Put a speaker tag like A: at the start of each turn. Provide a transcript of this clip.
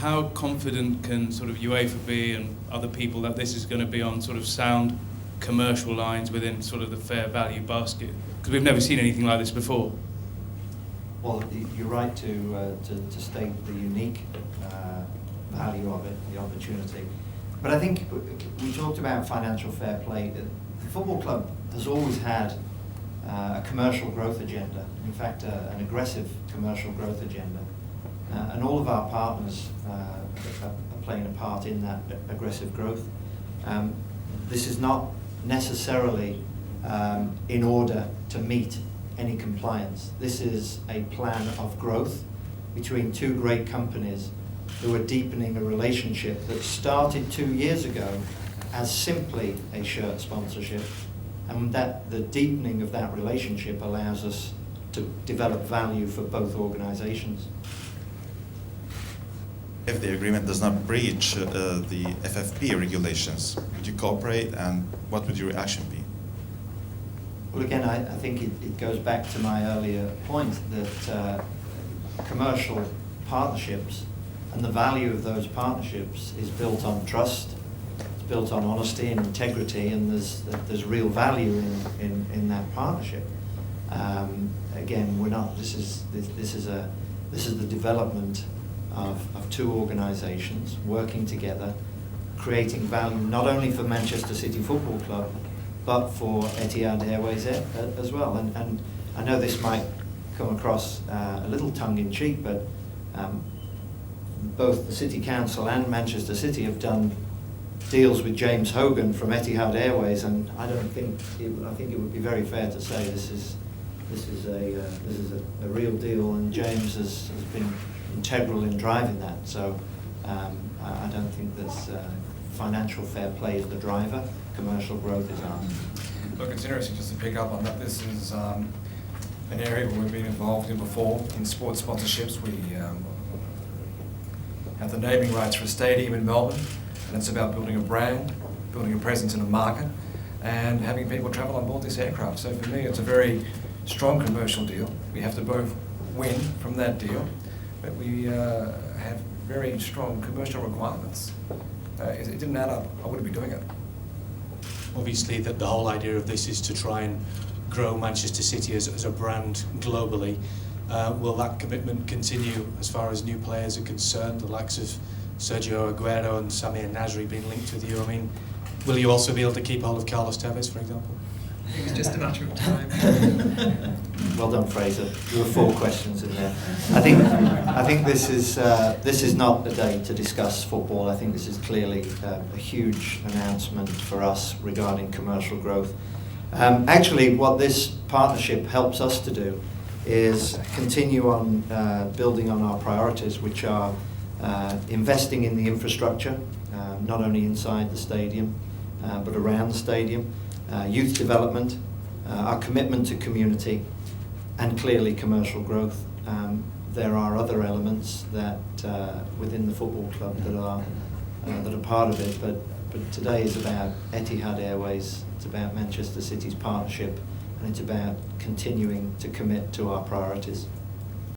A: how confident can sort of UEFA be and other people that this is going to be on sort of sound commercial lines within sort of the fair value basket? Because we've never seen anything like this before.
B: Well, you're right to state the unique value of it, the opportunity. But I think we talked about financial fair play. The football club has always had a commercial growth agenda, in fact an aggressive commercial growth agenda. And all of our partners are playing a part in that aggressive growth. This is not necessarily in order to meet any compliance. This is a plan of growth between two great companies who are deepening a relationship that started 2 years ago as simply a shirt sponsorship, and that the deepening of that relationship allows us to develop value for both organizations.
C: If the agreement does not breach the FFP regulations, would you cooperate, and what would your reaction be?
B: Well, again, I think it goes back to my earlier point that commercial partnerships and the value of those partnerships is built on trust, it's built on honesty and integrity, and there's real value in that partnership. Again, we're not. This is the development of two organisations working together, creating value not only for Manchester City Football Club, but for Etihad Airways as well. And I know this might come across a little tongue-in-cheek, but both the City Council and Manchester City have done deals with James Hogan from Etihad Airways, and I think it would be very fair to say this is a real deal, and James has been integral in driving that. So I don't think that financial fair play is the driver. Commercial growth is ours.
D: Look, it's interesting just to pick up on that. This is an area where we've been involved in before in sports sponsorships. We have the naming rights for a stadium in Melbourne, and it's about building a brand, building a presence in a market, and having people travel on board this aircraft. So for me, it's a very strong commercial deal. We have to both win from that deal, but we have very strong commercial requirements. If it didn't add up, I wouldn't be doing it.
E: Obviously, that the whole idea of this is to try and grow Manchester City as a brand globally. Will that commitment continue as far as new players are concerned, the likes of Sergio Aguero and Samir Nasri being linked with you? I mean, will you also be able to keep hold of Carlos Tevez, for example?
F: It was just a matter of time.
B: Well done, Fraser. There were 4 questions in there. I think this is not the day to discuss football. I think this is clearly a huge announcement for us regarding commercial growth. Actually, what this partnership helps us to do is continue on building on our priorities, which are investing in the infrastructure, not only inside the stadium, but around the stadium, youth development, our commitment to community, and clearly commercial growth. There are other elements that within the football club that are part of it, but today is about Etihad Airways, it's about Manchester City's partnership, and it's about continuing to commit to our priorities.